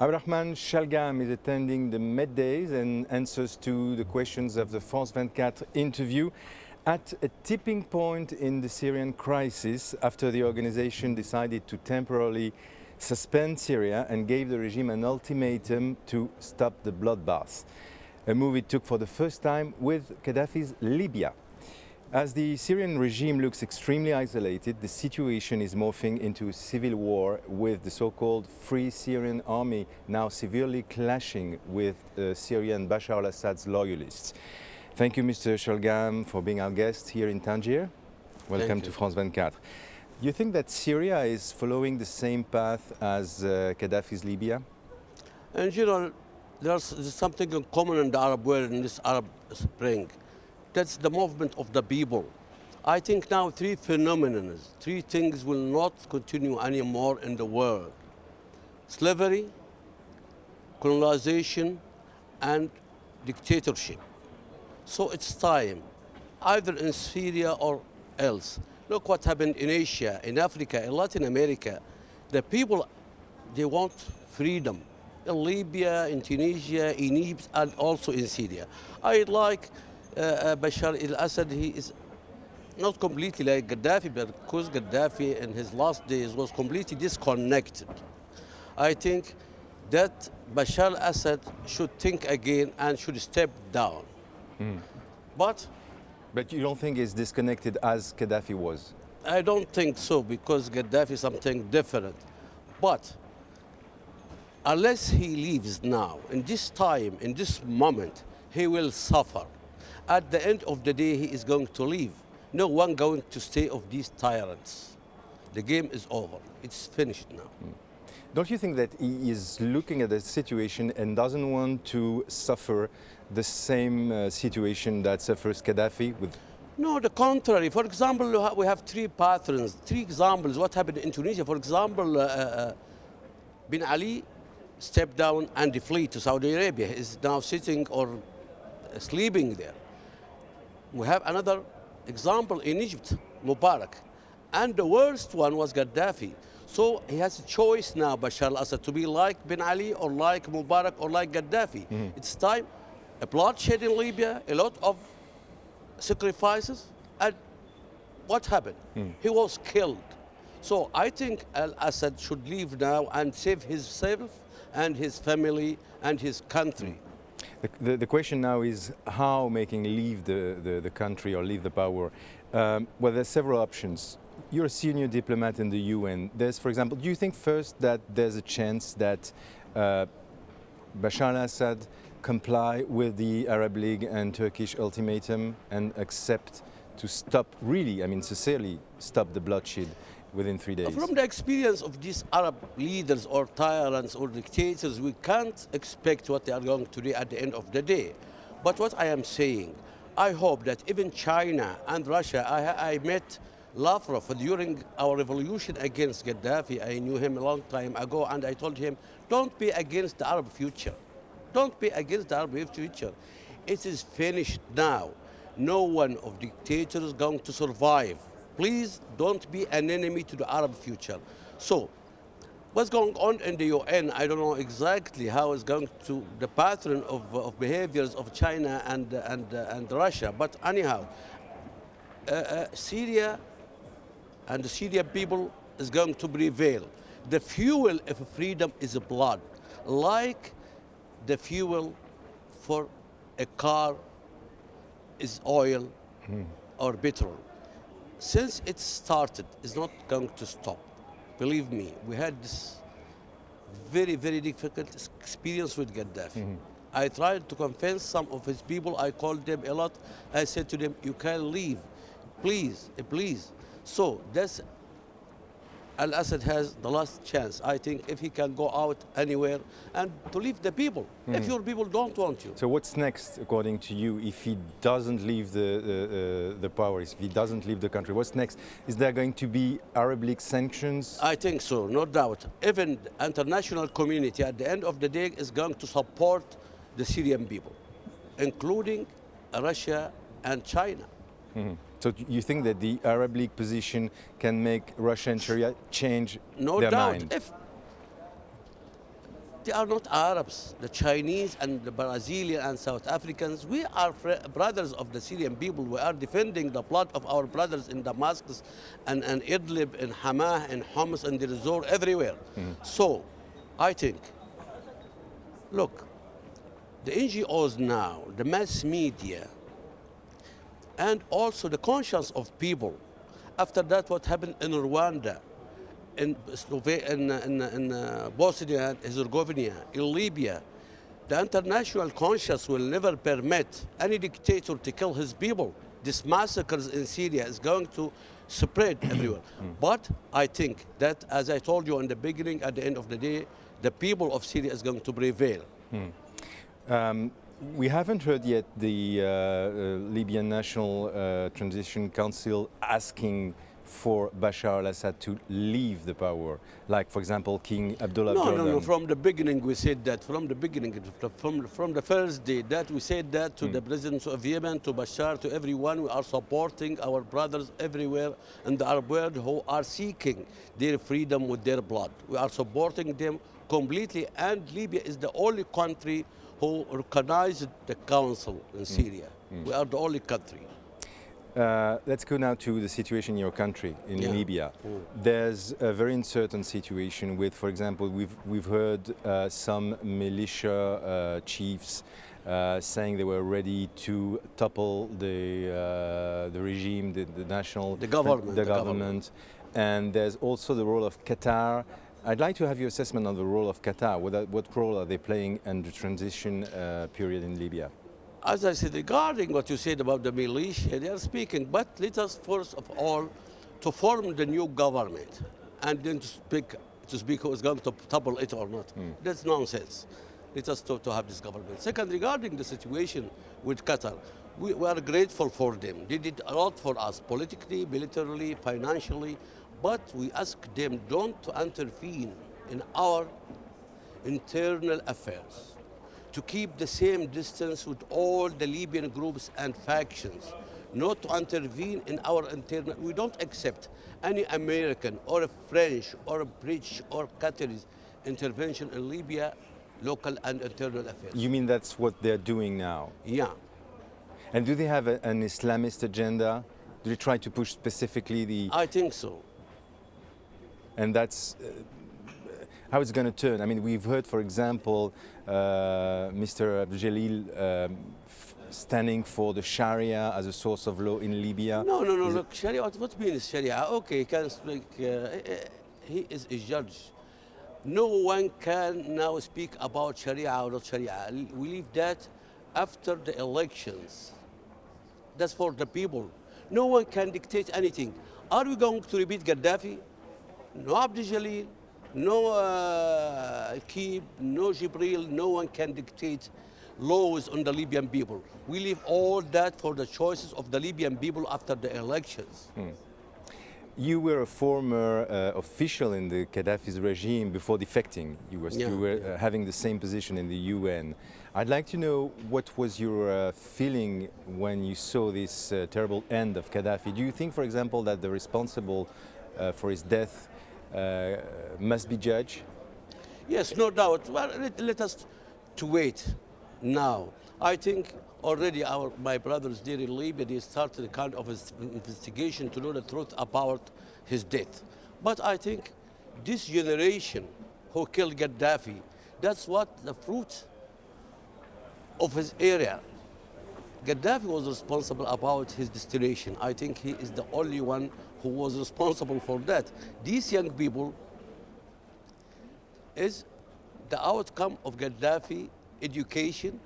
Abderrahmane Chalgam is attending the Med Days and answers to the questions of the France 24 interview at a tipping point in the Syrian crisis after the organization decided to temporarily suspend Syria and gave the regime an ultimatum to stop the bloodbath, a move it took for the first time with Gaddafi's Libya. As the Syrian regime looks extremely isolated, the situation is morphing into a civil war with the so-called Free Syrian Army now severely clashing with Syrian Bashar al-Assad's loyalists. Thank you, Mr. Chalgam, for being our guest here in Tangier. Welcome to France 24. Do you think that Syria is following the same path as Gaddafi's Libya? In general, there's something in common in the Arab world in this Arab Spring. That's the movement of the people. I think now three phenomena, three things will not continue anymore in the world. Slavery, colonization, and dictatorship. So it's time, either in Syria or else. Look what happened in Asia, in Africa, in Latin America. The people, they want freedom. In Libya, in Tunisia, in Egypt, and also in Syria. I like Bashar al-Assad. He is not completely like Gaddafi, but because Gaddafi in his last days was completely disconnected. I think that Bashar al-Assad should think again and should step down. But you don't think he's disconnected as Gaddafi was? I don't think so, because Gaddafi is something different. But unless he leaves now, in this time, in this moment, he will suffer. At the end of the day, he is going to leave. No one going to stay of these tyrants. The game is over. It's finished now. Don't you think that he is looking at the situation and doesn't want to suffer the same situation that suffers Gaddafi with? No, the contrary. For example, we have three patterns, three examples. What happened in Tunisia? For example, Bin Ali stepped down and fled to Saudi Arabia. He is now sitting or sleeping there. We have another example in Egypt, Mubarak. And the worst one was Gaddafi. So he has a choice now, Bashar al-Assad, to be like Bin Ali or like Mubarak or like Gaddafi. It's time. A bloodshed in Libya, a lot of sacrifices, and what happened? He was killed. So I think al-Assad should leave now and save himself and his family and his country. The question now is how making leave the country or leave the power. Well, there's several options. You're a senior diplomat in the UN. There's, for example, do you think first that there's a chance that Bashar al-Assad comply with the Arab League and Turkish ultimatum and accept to stop, really, I mean, sincerely stop the bloodshed within 3 days? From the experience of these Arab leaders or tyrants or dictators, we can't expect what they are going to do at the end of the day. But what I am saying, I hope that even China and Russia, I met Lavrov during our revolution against Gaddafi. I knew him a long time ago, and I told him, don't be against the Arab future. Don't be against the Arab future. It is finished now. No one of dictators is going to survive. Please don't be an enemy to the Arab future. So, what's going on in the UN, I don't know exactly how it's going to, the pattern of behaviors of China and Russia. But anyhow, Syria and the Syrian people is going to prevail. The fuel of freedom is blood. Like the fuel for a car is oil or petrol. Since it started, it's not going to stop. Believe me, we had this very, very difficult experience with Gaddafi. I tried to convince some of his people. I called them a lot. I said to them, you can leave. Please, please. So that's al-Assad has the last chance, I think, if he can go out anywhere and to leave the people, if your people don't want you. So what's next, according to you, if he doesn't leave the power, if he doesn't leave the country? What's next? Is there going to be Arab League sanctions? I think so, no doubt. Even the international community, at the end of the day, is going to support the Syrian people, including Russia and China. So you think that the Arab League position can make Russia and Sharia change No their doubt. mind? If they are not Arabs, the Chinese and the Brazilian and South Africans, we are brothers of the Syrian people. We are defending the blood of our brothers in Damascus and Idlib and Hama and Homs and Deir ez-Zor, everywhere. So I think, look, the NGOs now, the mass media, and also the conscience of people. After that, what happened in Rwanda, in Bosnia and Herzegovina, in Libya, the international conscience will never permit any dictator to kill his people. This massacres in Syria is going to spread everywhere. But I think that, as I told you in the beginning, at the end of the day, the people of Syria is going to prevail. We haven't heard yet the Libyan National Transition Council asking for Bashar al-Assad to leave the power, like, for example, King Abdullah of Jordan. No. From the beginning, we said that. From the beginning, from the first day, that we said that to the presidents of Yemen, to Bashar, to everyone. We are supporting our brothers everywhere in the Arab world who are seeking their freedom with their blood. We are supporting them completely, and Libya is the only country who recognized the council in Syria. We are the only country. Let's go now to the situation in your country, in Yeah. Libya. There's a very uncertain situation with, for example, we've heard some militia chiefs saying they were ready to topple the regime, the national, The government, the the government. And there's also the role of Qatar. I'd like to have your assessment on the role of Qatar. What role are they playing in the transition period in Libya? As I said, regarding what you said about the militia, they are speaking, but let us first of all to form the new government and then to speak who is going to topple it or not. That's nonsense. Let us to have this government. Second, regarding the situation with Qatar, we are grateful for them. They did a lot for us, politically, militarily, financially, but we ask them don't to intervene in our internal affairs, to keep the same distance with all the Libyan groups and factions, not to intervene in our internal. We don't accept any American or a French or a British or Qatari intervention in Libya, local and internal affairs. You mean that's what they're doing now? Yeah. And do they have an Islamist agenda? Do they try to push specifically the... I think so. And that's how it's going to turn. I mean, we've heard, for example, Mr. Abdul Jalil standing for the Sharia as a source of law in Libya. No. Look, Sharia, what means Sharia? Okay, he can speak. He is a judge. No one can now speak about Sharia or not Sharia. We leave that after the elections. That's for the people. No one can dictate anything. Are we going to repeat Gaddafi? No Abdul Jalil, no Kib, no Jibril. No one can dictate laws on the Libyan people. We leave all that for the choices of the Libyan people after the elections. You were a former official in the Gaddafi's regime before defecting. You were having the same position in the UN. I'd like to know what was your feeling when you saw this terrible end of Gaddafi. Do you think, for example, that the responsible for his death must be judged? Yes, no doubt. Well, let us to wait now. I think already my brothers there in Libya, they started a kind of investigation to know the truth about his death. But I think this generation who killed Gaddafi, that's what the fruit of his area. Gaddafi was responsible about his destination. I think he is the only one who was responsible for that. These young people is the outcome of Gaddafi education,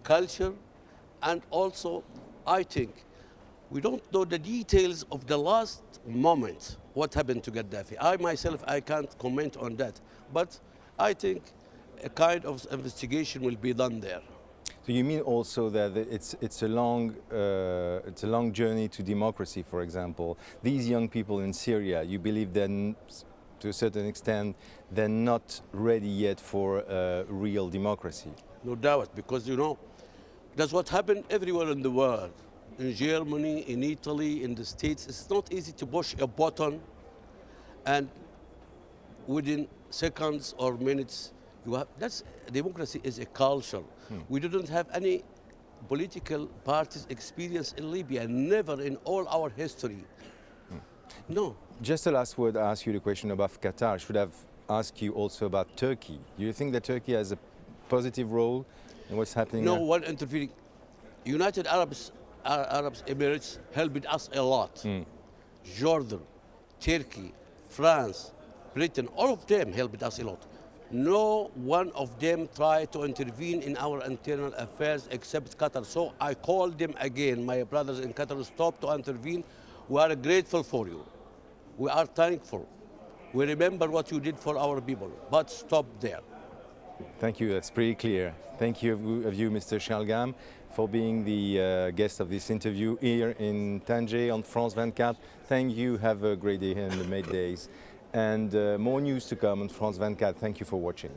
culture, and also, I think, we don't know the details of the last moment, what happened to Gaddafi. I myself, I can't comment on that, but I think a kind of investigation will be done there. So you mean also that it's a long journey to democracy, for example. These young people in Syria, you believe then, to a certain extent, they're not ready yet for real democracy? No doubt, because you know, that's what happened everywhere in the world. in Germany, in Italy, in the States. It's not easy to push a button and within seconds or minutes, that's democracy is a culture. We didn't have any political parties experience in Libya, never in all our history. No. Just a last word, I asked you the question about Qatar. I should have asked you also about Turkey. Do you think that Turkey has a positive role in what's happening No there? one interfering. United Arab Emirates helped us a lot. Jordan, Turkey, France, Britain, all of them helped us a lot. No one of them tried to intervene in our internal affairs except Qatar. So I called them again, my brothers in Qatar, stop to intervene. We are grateful for you. We are thankful. We remember what you did for our people, but stop there. Thank you, that's pretty clear. Thank you of you, Mr. Shalgam, for being the guest of this interview here in Tanger on France 24. Thank you, have a great day here in the middays. And more news to come on France 24. Thank you for watching.